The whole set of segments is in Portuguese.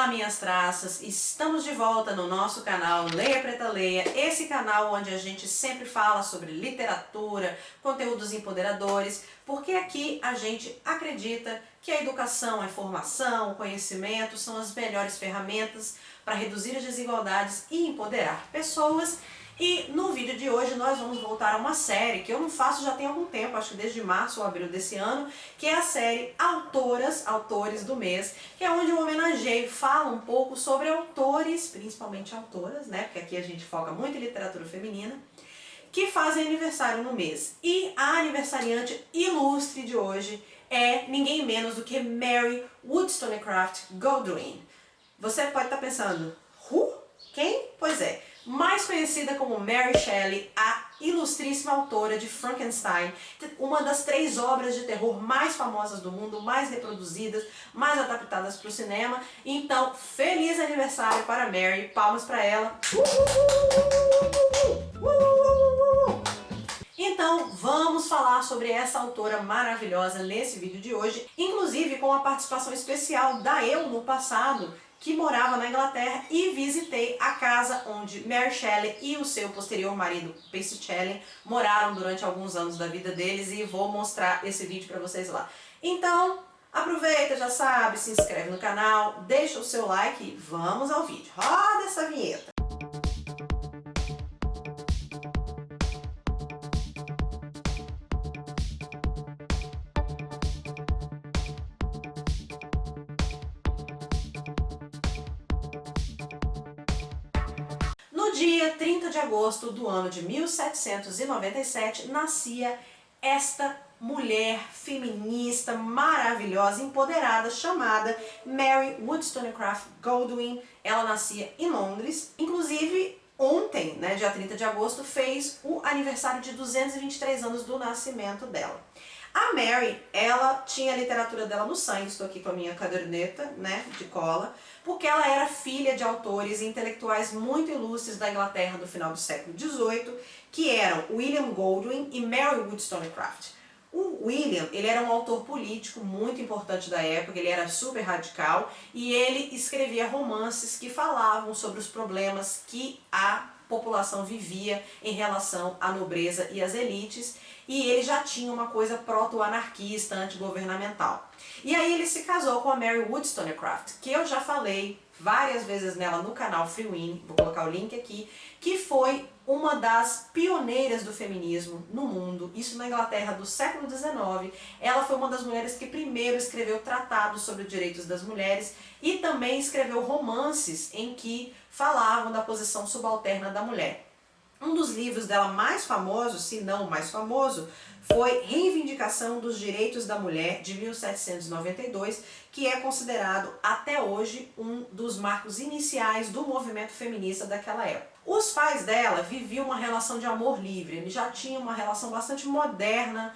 minhas traças, estamos de volta no nosso canal Leia Preta Leia, esse canal onde a gente sempre fala sobre literatura, conteúdos empoderadores, porque aqui a gente acredita que a educação, a formação, o conhecimento são as melhores ferramentas para reduzir as desigualdades e empoderar pessoas. E no vídeo de hoje nós vamos voltar a uma série que eu não faço já tem algum tempo, acho que desde março ou abril desse ano, que é a série Autores do Mês, que é onde eu homenageio, falo um pouco sobre autores, principalmente autoras, né, porque aqui a gente foca muito em literatura feminina, que fazem aniversário no mês. E a aniversariante ilustre de hoje é ninguém menos do que Mary Wollstonecraft Godwin. Você pode estar pensando, quem? Pois é, mais conhecida como Mary Shelley, a ilustríssima autora de Frankenstein, uma das 3 obras de terror mais famosas do mundo, mais reproduzidas, mais adaptadas para o cinema. Então, feliz aniversário para Mary, palmas para ela. Então, vamos falar sobre essa autora maravilhosa nesse vídeo de hoje, inclusive com a participação especial da eu no passado, que morava na Inglaterra e visitei a casa onde Mary Shelley e o seu posterior marido, Percy Shelley, moraram durante alguns anos da vida deles, e vou mostrar esse vídeo para vocês lá. Então, aproveita, já sabe, se inscreve no canal, deixa o seu like e vamos ao vídeo. Roda essa vinheta! No dia 30 de agosto do ano de 1797, nascia esta mulher feminista maravilhosa, empoderada, chamada Mary Wollstonecraft Godwin. Ela nascia em Londres, inclusive ontem, né, dia 30 de agosto, fez o aniversário de 223 anos do nascimento dela. A Mary, ela tinha a literatura dela no sangue, estou aqui com a minha caderneta, né, de cola, porque ela era filha de autores e intelectuais muito ilustres da Inglaterra do final do século XVIII, que eram William Godwin e Mary Wollstonecraft. O William, ele era um autor político muito importante da época, ele era super radical e ele escrevia romances que falavam sobre os problemas que a população vivia em relação à nobreza e às elites, e ele já tinha uma coisa proto-anarquista, antigovernamental. E aí ele se casou com a Mary Wollstonecraft, que eu já falei várias vezes nela no canal Free Win, vou colocar o link aqui, que foi uma das pioneiras do feminismo no mundo, isso na Inglaterra do século XIX. Ela foi uma das mulheres que primeiro escreveu tratados sobre os direitos das mulheres e também escreveu romances em que falavam da posição subalterna da mulher. Um dos livros dela mais famosos, se não o mais famoso, foi Reivindicação dos Direitos da Mulher, de 1792, que é considerado até hoje um dos marcos iniciais do movimento feminista daquela época. Os pais dela viviam uma relação de amor livre, eles já tinham uma relação bastante moderna,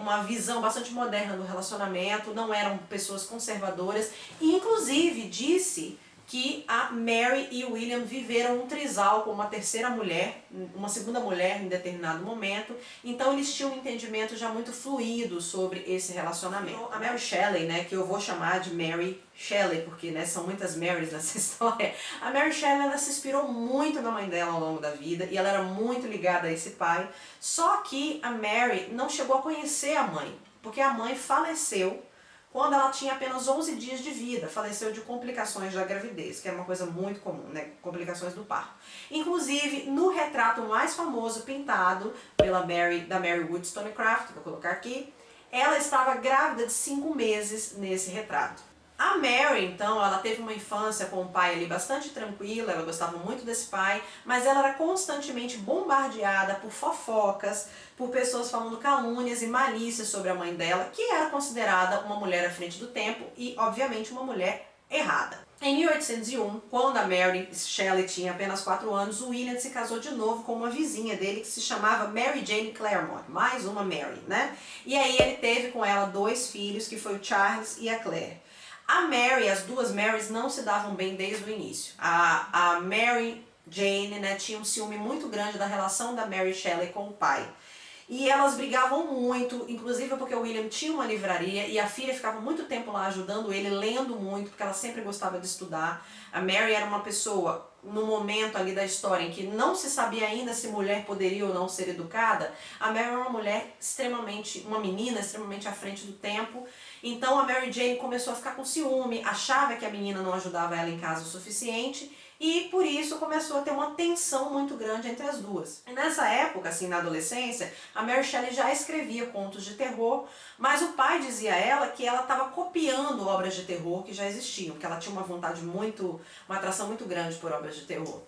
uma visão bastante moderna do relacionamento, não eram pessoas conservadoras, e inclusive disse que a Mary e o William viveram um trisal com uma terceira mulher, uma segunda mulher em determinado momento, então eles tinham um entendimento já muito fluido sobre esse relacionamento. A Mary Shelley, né, que eu vou chamar de Mary Shelley, porque, né, são muitas Marys nessa história, a Mary Shelley, ela se inspirou muito na mãe dela ao longo da vida e ela era muito ligada a esse pai, só que a Mary não chegou a conhecer a mãe, porque a mãe faleceu quando ela tinha apenas 11 dias de vida, faleceu de complicações da gravidez, que é uma coisa muito comum, né? Complicações do parto. Inclusive, no retrato mais famoso pintado pela da Mary Wollstonecraft, vou colocar aqui, ela estava grávida de 5 meses nesse retrato. A Mary, então, ela teve uma infância com o pai ali bastante tranquila, ela gostava muito desse pai, mas ela era constantemente bombardeada por fofocas, por pessoas falando calúnias e malícias sobre a mãe dela, que era considerada uma mulher à frente do tempo e, obviamente, uma mulher errada. Em 1801, quando a Mary Shelley tinha apenas 4 anos, o William se casou de novo com uma vizinha dele que se chamava Mary Jane Clairmont, mais uma Mary, né? E aí ele teve com ela 2 filhos, que foi o Charles e a Claire. A Mary, as duas Marys não se davam bem desde o início. A Mary Jane, né, tinha um ciúme muito grande da relação da Mary Shelley com o pai. E elas brigavam muito, inclusive porque o William tinha uma livraria e a filha ficava muito tempo lá ajudando ele, lendo muito, porque ela sempre gostava de estudar. A Mary era uma pessoa, no momento ali da história em que não se sabia ainda se mulher poderia ou não ser educada, a Mary era uma mulher extremamente, uma menina extremamente à frente do tempo. Então a Mary Jane começou a ficar com ciúme, achava que a menina não ajudava ela em casa o suficiente e por isso começou a ter uma tensão muito grande entre as duas. E nessa época, assim, na adolescência, a Mary Shelley já escrevia contos de terror, mas o pai dizia a ela que ela estava copiando obras de terror que já existiam, porque ela tinha uma vontade muito, uma atração muito grande por obras de terror.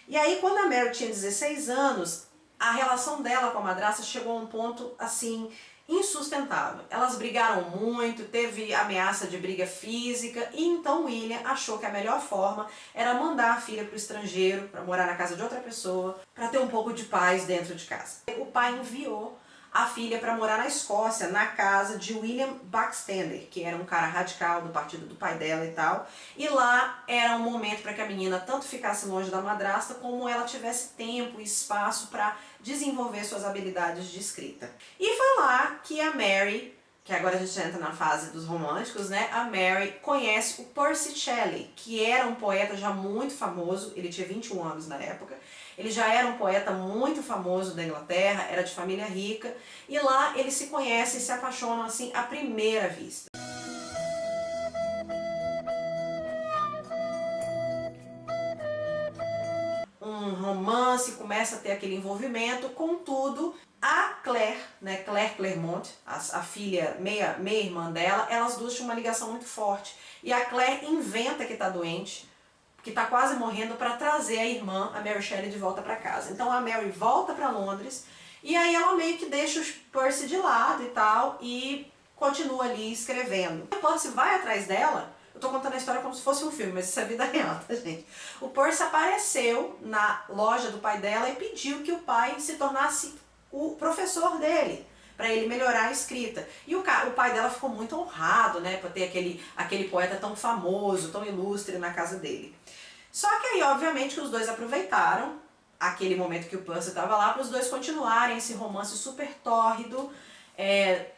E aí quando a Mary tinha 16 anos, a relação dela com a madrasta chegou a um ponto, assim, insustentável. Elas brigaram muito, teve ameaça de briga física e então William achou que a melhor forma era mandar a filha para o estrangeiro, para morar na casa de outra pessoa, para ter um pouco de paz dentro de casa. O pai enviou a filha para morar na Escócia, na casa de William Baxtender, que era um cara radical do partido do pai dela e tal. E lá era um momento para que a menina tanto ficasse longe da madrasta, como ela tivesse tempo e espaço para desenvolver suas habilidades de escrita. E foi lá que a Mary, que agora a gente entra na fase dos românticos, né? A Mary conhece o Percy Shelley, que era um poeta já muito famoso, ele tinha 21 anos na época. Ele já era um poeta muito famoso da Inglaterra, era de família rica, e lá eles se conhecem e se apaixonam assim à primeira vista. Um romance, começa a ter aquele envolvimento, contudo, a Claire, né, Claire Clairmont, a filha, meia-irmã dela, elas duas tinham uma ligação muito forte. E a Claire inventa que está doente, que está quase morrendo, para trazer a irmã, a Mary Shelley, de volta para casa. Então a Mary volta para Londres e aí ela meio que deixa o Percy de lado e tal e continua ali escrevendo. O Percy vai atrás dela, eu tô contando a história como se fosse um filme, mas isso é vida real, tá, gente? O Percy apareceu na loja do pai dela e pediu que o pai se tornasse o professor dele, para ele melhorar a escrita. E o pai dela ficou muito honrado, né, por ter aquele poeta tão famoso, tão ilustre na casa dele. Só que aí, obviamente, que os dois aproveitaram aquele momento que o Percy estava lá para os dois continuarem esse romance super tórrido,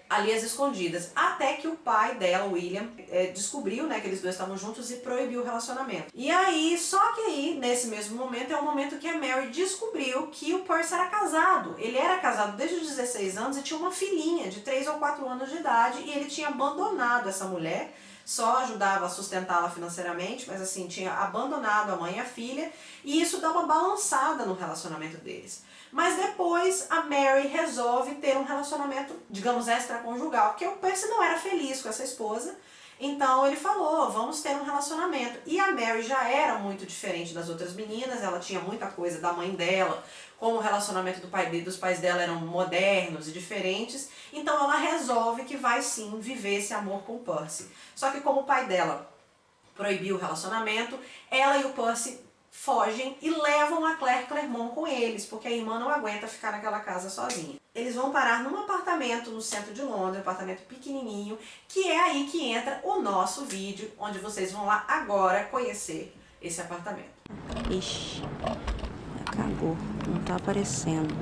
ali às escondidas. Até que o pai dela, William, descobriu, né, que eles dois estavam juntos e proibiu o relacionamento. E aí, só que aí, nesse mesmo momento, é o momento que a Mary descobriu que o Percy era casado. Ele era casado desde os 16 anos e tinha uma filhinha de 3 ou 4 anos de idade e ele tinha abandonado essa mulher, só ajudava a sustentá-la financeiramente, mas assim, tinha abandonado a mãe e a filha, e isso dá uma balançada no relacionamento deles. Mas depois a Mary resolve ter um relacionamento, digamos, extraconjugal, porque o Percy não era feliz com essa esposa, então ele falou, vamos ter um relacionamento. E a Mary já era muito diferente das outras meninas, ela tinha muita coisa da mãe dela, como o relacionamento dos pais dela eram modernos e diferentes, então ela resolve que vai sim viver esse amor com o Percy. Só que como o pai dela proibiu o relacionamento, ela e o Percy fogem e levam a Claire Clairmont com eles, porque a irmã não aguenta ficar naquela casa sozinha. Eles vão parar num apartamento no centro de Londres, um apartamento pequenininho, que é aí que entra o nosso vídeo, onde vocês vão lá agora conhecer esse apartamento. Ixi, cagou, não tá aparecendo.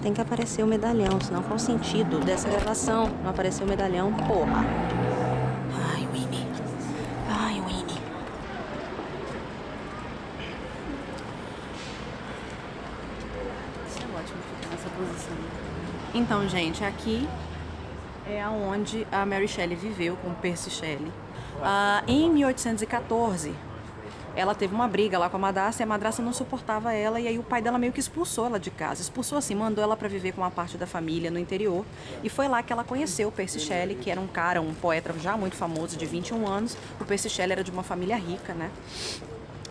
Tem que aparecer o medalhão, senão qual o sentido dessa gravação? Não apareceu o medalhão, porra. Ai, Winnie. Ai, Winnie. Isso é ótimo ficar nessa posição. Então, gente, aqui é aonde a Mary Shelley viveu com Percy Shelley. Em 1814, ela teve uma briga lá com a madrasta e a madrasta não suportava ela e aí o pai dela meio que expulsou ela de casa. Expulsou assim, mandou ela para viver com uma parte da família no interior e foi lá que ela conheceu o Percy Shelley, que era um cara, um poeta já muito famoso, de 21 anos. O Percy Shelley era de uma família rica, né?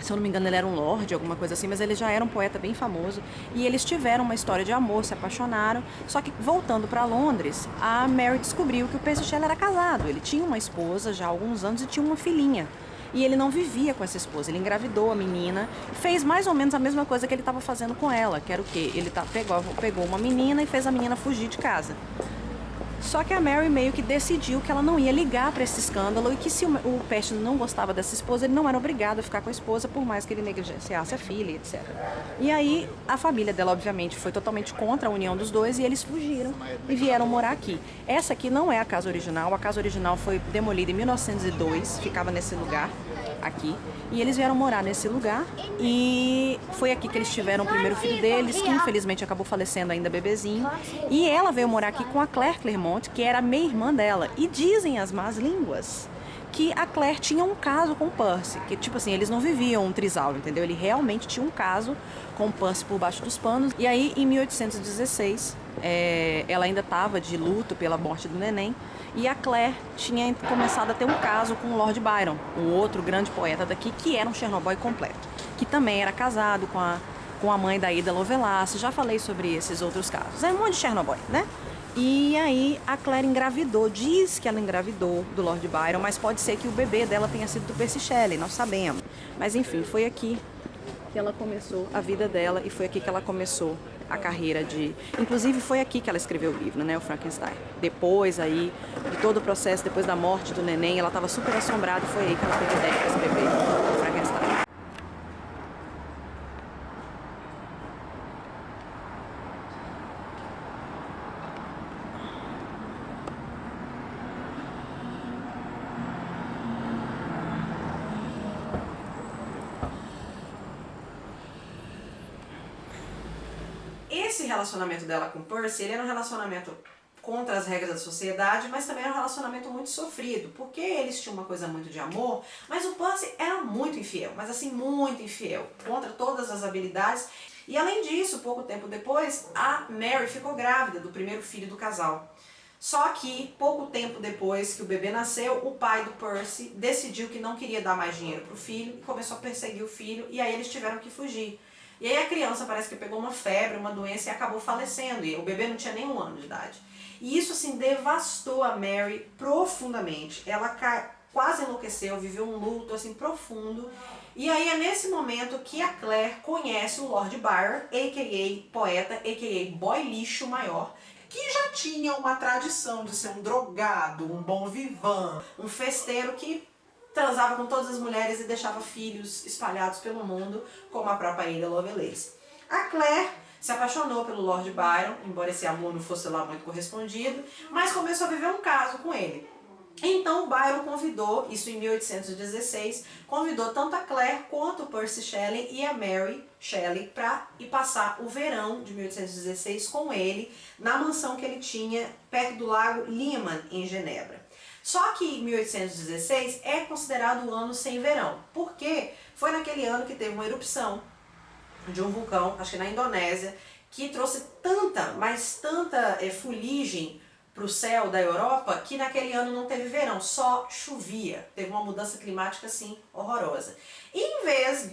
Se eu não me engano, ele era um lord, alguma coisa assim, mas ele já era um poeta bem famoso. E eles tiveram uma história de amor, se apaixonaram. Só que, voltando para Londres, a Mary descobriu que o Percy Shelley era casado. Ele tinha uma esposa já há alguns anos e tinha uma filhinha. E ele não vivia com essa esposa, ele engravidou a menina, fez mais ou menos a mesma coisa que ele estava fazendo com ela, que era o quê? Ele pegou uma menina e fez a menina fugir de casa. Só que a Mary meio que decidiu que ela não ia ligar para esse escândalo e que se o Patton não gostava dessa esposa, ele não era obrigado a ficar com a esposa, por mais que ele negligenciasse a filha, etc. E aí a família dela, obviamente, foi totalmente contra a união dos dois e eles fugiram e vieram morar aqui. Essa aqui não é a casa original, a casa original foi demolida em 1902, ficava nesse lugar aqui, e eles vieram morar nesse lugar e foi aqui que eles tiveram o primeiro filho deles, que infelizmente acabou falecendo ainda bebezinho, e ela veio morar aqui com a Claire Clairmont, que era a meia-irmã dela, e dizem as más línguas que a Claire tinha um caso com o Percy, que tipo assim, eles não viviam um trisal, entendeu? Ele realmente tinha um caso com o Percy por baixo dos panos, e aí em 1816 ela ainda estava de luto pela morte do neném, e a Claire tinha começado a ter um caso com o Lord Byron, um outro grande poeta daqui, que era um Chernobyl completo, que também era casado com a mãe da Ada Lovelace. Já falei sobre esses outros casos. É um monte de Chernobyl, né? E aí a Claire engravidou, diz que ela engravidou do Lord Byron, mas pode ser que o bebê dela tenha sido do Percy Shelley, não sabemos. Mas enfim, foi aqui que ela começou a vida dela e foi aqui que ela começou a carreira de... Inclusive foi aqui que ela escreveu o livro, né, o Frankenstein. Depois aí, de todo o processo, depois da morte do neném, ela estava super assombrada e foi aí que ela teve a ideia de escrever o Frankenstein. Esse relacionamento dela com o Percy, ele era um relacionamento contra as regras da sociedade, mas também era um relacionamento muito sofrido, porque eles tinham uma coisa muito de amor, mas o Percy era muito infiel, mas assim, muito infiel, contra todas as habilidades. E além disso, pouco tempo depois, a Mary ficou grávida do primeiro filho do casal. Só que, pouco tempo depois que o bebê nasceu, o pai do Percy decidiu que não queria dar mais dinheiro para o filho e começou a perseguir o filho, e aí eles tiveram que fugir. E aí a criança parece que pegou uma febre, uma doença e acabou falecendo, e o bebê não tinha nem 1 ano de idade. E isso assim devastou a Mary profundamente. Ela quase enlouqueceu, viveu um luto assim profundo. E aí é nesse momento que a Claire conhece o Lord Byron, a.k.a. poeta, a.k.a. boy lixo maior, que já tinha uma tradição de ser um drogado, um bon vivant, um festeiro que transava com todas as mulheres e deixava filhos espalhados pelo mundo, como a própria Ada Lovelace. A Claire se apaixonou pelo Lord Byron, embora esse amor não fosse lá muito correspondido, mas começou a viver um caso com ele. Então o Byron convidou, isso em 1816, convidou tanto a Claire quanto o Percy Shelley e a Mary Shelley para ir passar o verão de 1816 com ele na mansão que ele tinha perto do lago Leman, em Genebra. Só que 1816 é considerado o ano sem verão, porque foi naquele ano que teve uma erupção de um vulcão, acho que na Indonésia, que trouxe tanta, mas tanta fuligem para o céu da Europa, que naquele ano não teve verão, só chovia. Teve uma mudança climática assim horrorosa. E em vez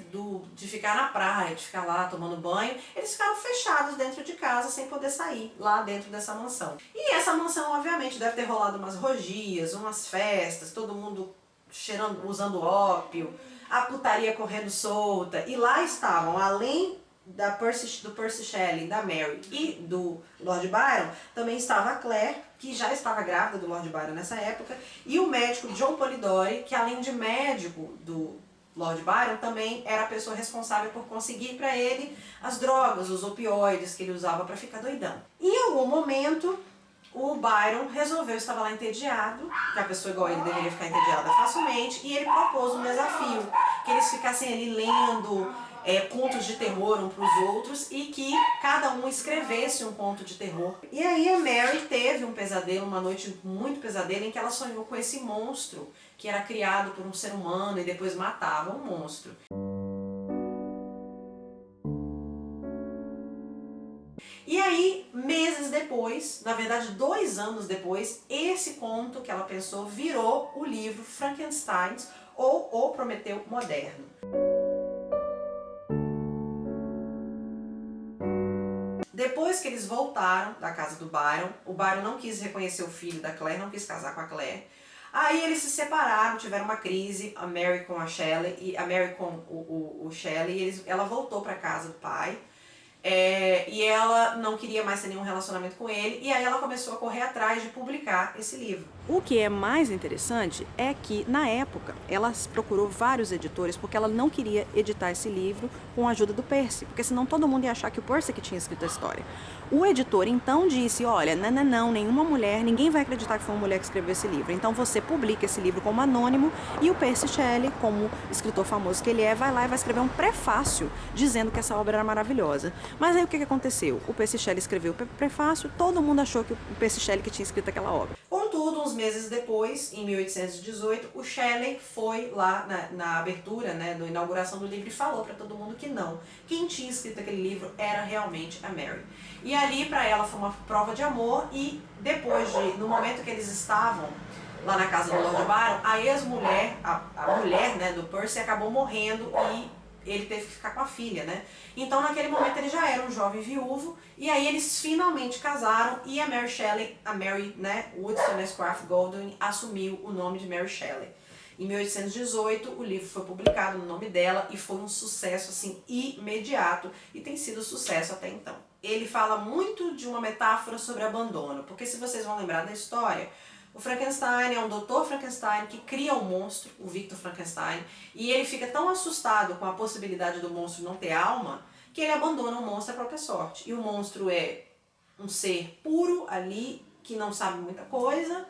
de ficar na praia, de ficar lá tomando banho, eles ficaram fechados dentro de casa sem poder sair lá dentro dessa mansão. E essa mansão, obviamente, deve ter rolado umas orgias, umas festas, todo mundo cheirando, usando ópio, a putaria correndo solta. E lá estavam, além do Percy Shelley, da Mary e do Lord Byron, também estava a Claire, que já estava grávida do Lord Byron nessa época, e o médico John Polidori, que além de médico do Lord Byron, também era a pessoa responsável por conseguir para ele as drogas, os opioides que ele usava para ficar doidão. Em algum momento, o Byron resolveu, estava lá entediado, que a pessoa igual ele deveria ficar entediada facilmente, e ele propôs um desafio, que eles ficassem ali lendo contos de terror um para os outros e que cada um escrevesse um conto de terror. E aí a Mary teve um pesadelo, uma noite muito pesadelo, em que ela sonhou com esse monstro que era criado por um ser humano e depois matava um monstro. E aí, meses depois, na verdade 2 anos depois, esse conto que ela pensou virou o livro Frankenstein, ou O Prometeu Moderno. Depois que eles voltaram da casa do Byron, o Byron não quis reconhecer o filho da Claire, não quis casar com a Claire. Aí eles se separaram, tiveram uma crise, a Mary com a Shelley, e a Mary com o Shelley, ela voltou para casa do pai. e ela não queria mais ter nenhum relacionamento com ele, e aí ela começou a correr atrás de publicar esse livro. O que é mais interessante é que, na época, ela procurou vários editores porque ela não queria editar esse livro com a ajuda do Percy, porque senão todo mundo ia achar que o Percy que tinha escrito a história. O editor então disse, olha, não, nenhuma mulher, ninguém vai acreditar que foi uma mulher que escreveu esse livro, então você publica esse livro como anônimo e o Percy Shelley, como escritor famoso que ele é, vai lá e vai escrever um prefácio dizendo que essa obra era maravilhosa. Mas aí o que aconteceu? O Percy Shelley escreveu o prefácio, todo mundo achou que o Percy Shelley que tinha escrito aquela obra. Contudo, uns meses depois, em 1818, o Shelley foi lá na abertura, né, da inauguração do livro e falou para todo mundo que não. Quem tinha escrito aquele livro era realmente a Mary. E ali para ela foi uma prova de amor e depois no momento que eles estavam lá na casa do Lord Byron, a ex-mulher, a mulher, né, do Percy acabou morrendo e ele teve que ficar com a filha, né? Então naquele momento ele já era um jovem viúvo e aí eles finalmente casaram e a Mary Shelley, a Mary, né, Wollstonecraft Goldwyn assumiu o nome de Mary Shelley. Em 1818 o livro foi publicado no nome dela e foi um sucesso assim imediato e tem sido sucesso até então. Ele fala muito de uma metáfora sobre abandono, porque se vocês vão lembrar da história, o Frankenstein é um Dr. Frankenstein que cria um monstro, o Victor Frankenstein, e ele fica tão assustado com a possibilidade do monstro não ter alma, que ele abandona o monstro à própria sorte. E o monstro é um ser puro ali, que não sabe muita coisa,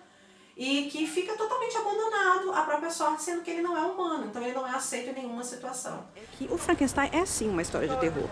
e que fica totalmente abandonado à própria sorte, sendo que ele não é humano, então ele não é aceito em nenhuma situação. Que o Frankenstein é sim uma história de terror,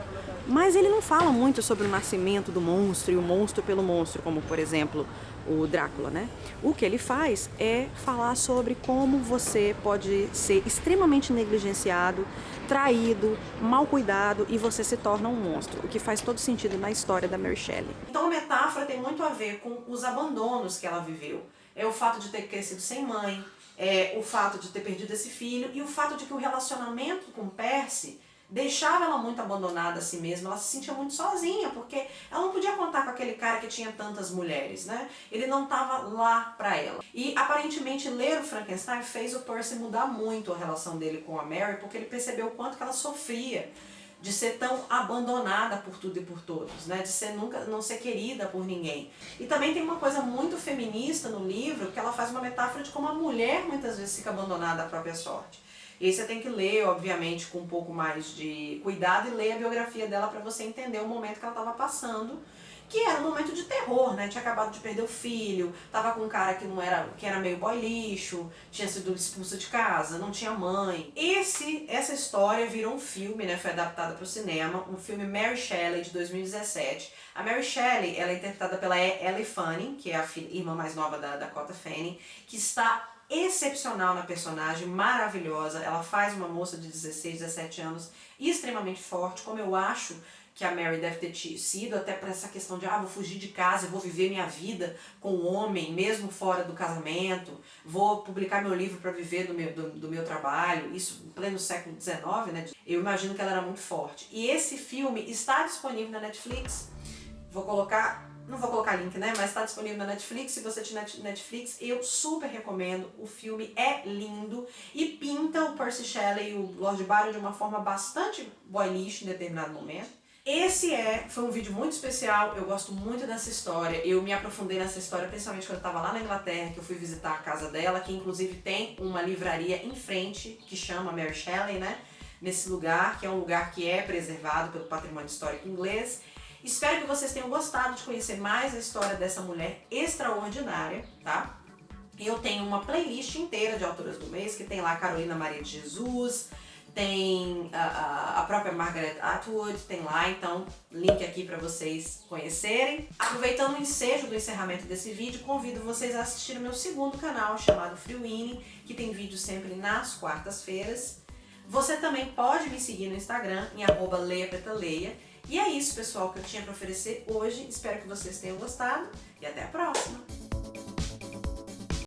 mas ele não fala muito sobre o nascimento do monstro e o monstro pelo monstro, como por exemplo o Drácula, né? O que ele faz é falar sobre como você pode ser extremamente negligenciado, traído, mal cuidado e você se torna um monstro, o que faz todo sentido na história da Mary Shelley. Então a metáfora tem muito a ver com os abandonos que ela viveu. É o fato de ter crescido sem mãe, é o fato de ter perdido esse filho e o fato de que o relacionamento com Percy deixava ela muito abandonada a si mesma, ela se sentia muito sozinha, porque ela não podia contar com aquele cara que tinha tantas mulheres, né? Ele não estava lá pra ela. E aparentemente ler o Frankenstein fez o Percy mudar muito a relação dele com a Mary, porque ele percebeu o quanto que ela sofria de ser tão abandonada por tudo e por todos, né? De ser não ser querida por ninguém. E também tem uma coisa muito feminista no livro, que ela faz uma metáfora de como a mulher muitas vezes fica abandonada à própria sorte. E aí você tem que ler, obviamente, com um pouco mais de cuidado e ler a biografia dela para você entender o momento que ela estava passando, que era um momento de terror, né? Tinha acabado de perder o filho, tava com um cara que era meio boy lixo, tinha sido expulsa de casa, não tinha mãe. Essa história virou um filme, né? Foi adaptada para o cinema, um filme Mary Shelley de 2017. A Mary Shelley, ela é interpretada pela Ellie Fanning, que é a irmã mais nova da Dakota Fanning, que está excepcional na personagem, maravilhosa. Ela faz uma moça de 16, 17 anos extremamente forte, como eu acho que a Mary deve ter sido, até para essa questão de vou fugir de casa, vou viver minha vida com o homem, mesmo fora do casamento, vou publicar meu livro para viver do meu trabalho, isso em pleno século XIX, né? Eu imagino que ela era muito forte. E esse filme está disponível na Netflix, não vou colocar link, né? Mas está disponível na Netflix. Se você tiver Netflix, eu super recomendo. O filme é lindo e pinta o Percy Shelley e o Lord Byron de uma forma bastante boy-lixo em determinado momento. Foi um vídeo muito especial, eu gosto muito dessa história, eu me aprofundei nessa história principalmente quando eu estava lá na Inglaterra, que eu fui visitar a casa dela, que inclusive tem uma livraria em frente, que chama Mary Shelley, né? Nesse lugar, que é um lugar que é preservado pelo patrimônio histórico inglês. Espero que vocês tenham gostado de conhecer mais a história dessa mulher extraordinária, tá? Eu tenho uma playlist inteira de autoras do mês, que tem lá Carolina Maria de Jesus, tem a própria Margaret Atwood, tem lá, então link aqui para vocês conhecerem. Aproveitando o ensejo do encerramento desse vídeo, convido vocês a assistir o meu segundo canal chamado Free Winnie, que tem vídeo sempre nas quartas-feiras. Você também pode me seguir no Instagram em @leiapretaleia. E é isso, pessoal, que eu tinha para oferecer hoje. Espero que vocês tenham gostado e até a próxima!